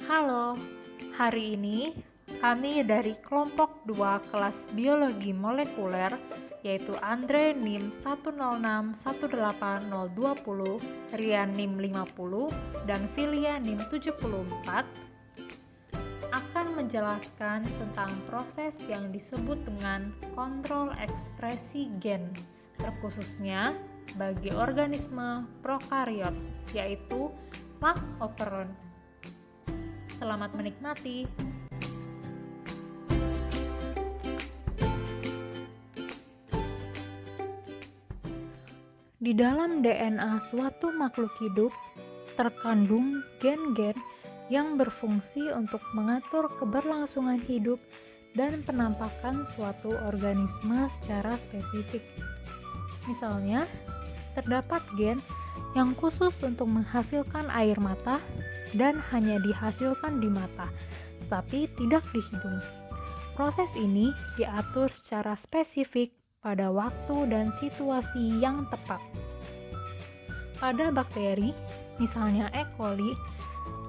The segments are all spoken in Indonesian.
Halo, hari ini kami dari kelompok 2 kelas biologi molekuler yaitu Andre NIM 1061802, Rian NIM 50, dan Filia NIM 74 akan menjelaskan tentang proses yang disebut dengan kontrol ekspresi gen, terkhususnya bagi organisme prokariot, yaitu lak operon. Selamat menikmati. Di dalam DNA suatu makhluk hidup terkandung gen-gen yang berfungsi untuk mengatur keberlangsungan hidup dan penampakan suatu organisme secara spesifik. Misalnya, terdapat gen yang khusus untuk menghasilkan air mata dan hanya dihasilkan di mata, tetapi tidak di hidung. Proses ini diatur secara spesifik pada waktu dan situasi yang tepat. Pada bakteri, misalnya E. coli,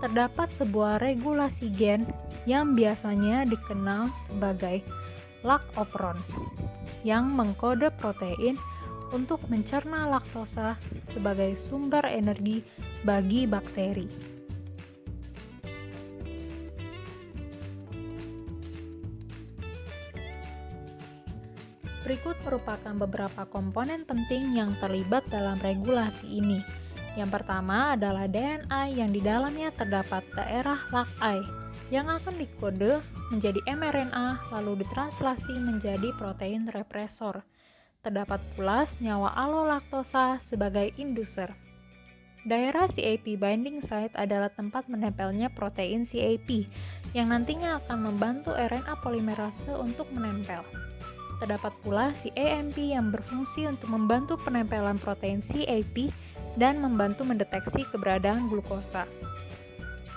terdapat sebuah regulasi gen yang biasanya dikenal sebagai lak operon yang mengkode protein untuk mencerna laktosa sebagai sumber energi bagi bakteri. Berikut merupakan beberapa komponen penting yang terlibat dalam regulasi ini. Yang pertama adalah DNA yang di dalamnya terdapat daerah LAC-I yang akan dikode menjadi mRNA lalu ditranslasi menjadi protein represor. Terdapat pula senyawa alolaktosa sebagai inducer. Daerah CAP binding site adalah tempat menempelnya protein CAP yang nantinya akan membantu RNA polimerase untuk menempel. Terdapat pula CAMP yang berfungsi untuk membantu penempelan protein CAP dan membantu mendeteksi keberadaan glukosa.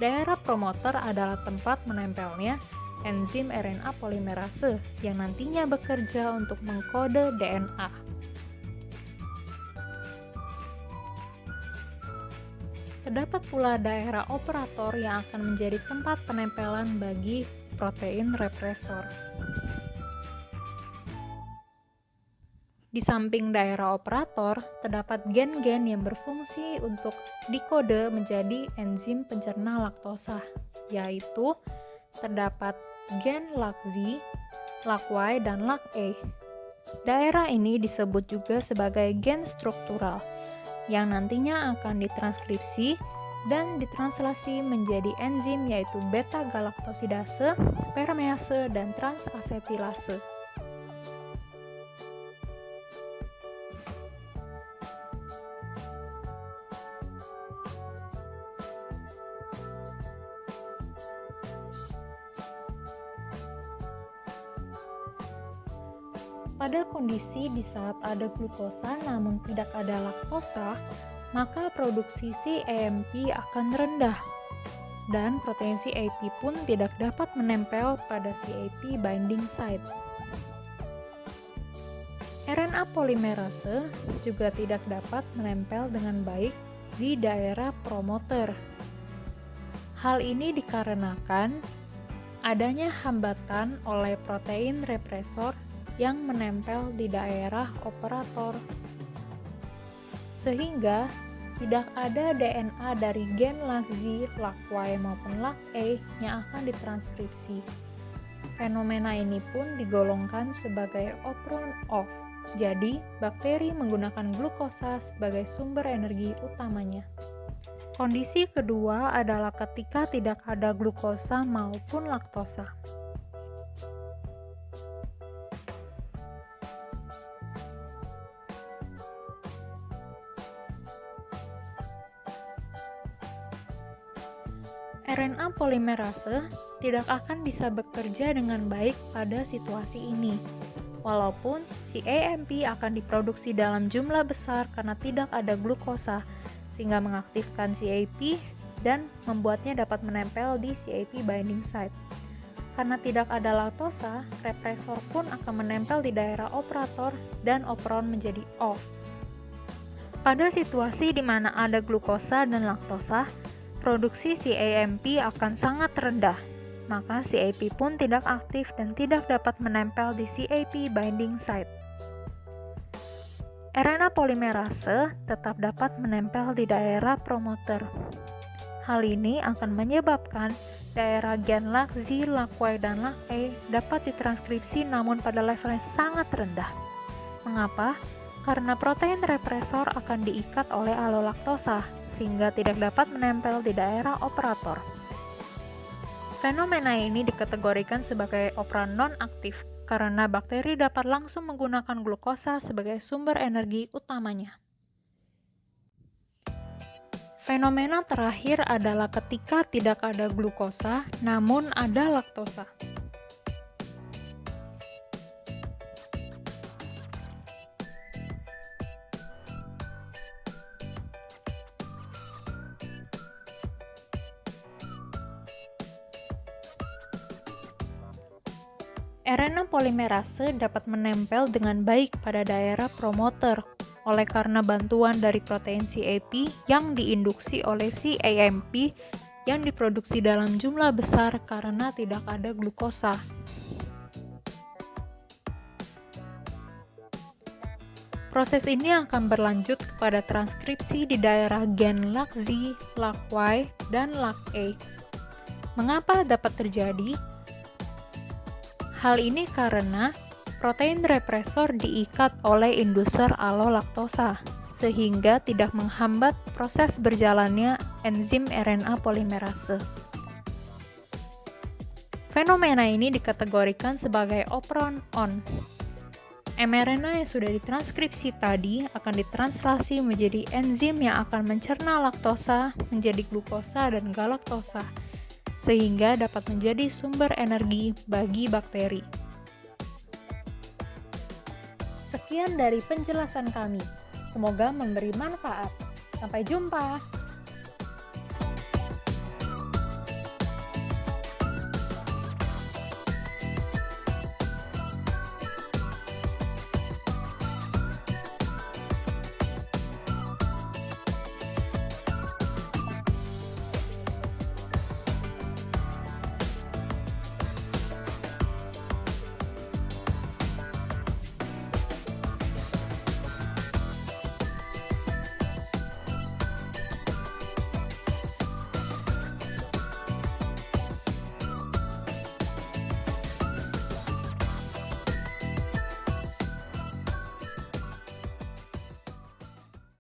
Daerah promoter adalah tempat menempelnya enzim RNA polimerase yang nantinya bekerja untuk mengkode DNA. Terdapat pula daerah operator yang akan menjadi tempat penempelan bagi protein represor. Di samping daerah operator, terdapat gen-gen yang berfungsi untuk dikode menjadi enzim pencerna laktosa, yaitu terdapat gen LAC-Z, LAC-Y, dan LAC-A. Daerah ini disebut juga sebagai gen struktural, yang nantinya akan ditranskripsi dan ditranslasi menjadi enzim yaitu beta-galaktosidase, permease, dan transasetilase. Pada kondisi di saat ada glukosa namun tidak ada laktosa, maka produksi CAMP akan rendah dan protein CAP pun tidak dapat menempel pada CAP binding site. RNA polimerase juga tidak dapat menempel dengan baik di daerah promoter. Hal ini dikarenakan adanya hambatan oleh protein represor yang menempel di daerah operator, sehingga tidak ada DNA dari gen LAC-Z, LAC-Y maupun LAC-A yang akan ditranskripsi. Fenomena ini pun digolongkan sebagai operon-off, jadi bakteri menggunakan glukosa sebagai sumber energi utamanya. Kondisi kedua adalah ketika tidak ada glukosa maupun laktosa. RNA polimerase tidak akan bisa bekerja dengan baik pada situasi ini. Walaupun CAMP akan diproduksi dalam jumlah besar karena tidak ada glukosa, sehingga mengaktifkan CAP dan membuatnya dapat menempel di CAP binding site. Karena tidak ada laktosa, represor pun akan menempel di daerah operator dan operon menjadi off. Pada situasi di mana ada glukosa dan laktosa, produksi CAMP akan sangat rendah, maka CAP pun tidak aktif dan tidak dapat menempel di CAP binding site. RNA polimerase tetap dapat menempel di daerah promoter. Hal ini akan menyebabkan daerah gen LAC, Z, LAC-Y, dan LAC-A dapat ditranskripsi namun pada level yang sangat rendah. Mengapa? Karena protein represor akan diikat oleh alolaktosa, sehingga tidak dapat menempel di daerah operator. Fenomena ini dikategorikan sebagai operan non-aktif karena bakteri dapat langsung menggunakan glukosa sebagai sumber energi utamanya. Fenomena terakhir adalah ketika tidak ada glukosa namun ada laktosa. RNA polimerase dapat menempel dengan baik pada daerah promoter oleh karena bantuan dari protein CAP yang diinduksi oleh CAMP yang diproduksi dalam jumlah besar karena tidak ada glukosa. Proses ini akan berlanjut kepada transkripsi di daerah gen LAC-Z, LAC-Y, dan LAC-A. Mengapa dapat terjadi? Hal ini karena protein represor diikat oleh induser alolaktosa, sehingga tidak menghambat proses berjalannya enzim RNA polimerase. Fenomena ini dikategorikan sebagai operon on. mRNA yang sudah ditranskripsi tadi akan ditranslasi menjadi enzim yang akan mencerna laktosa menjadi glukosa dan galaktosa, sehingga dapat menjadi sumber energi bagi bakteri. Sekian dari penjelasan kami. Semoga memberi manfaat. Sampai jumpa.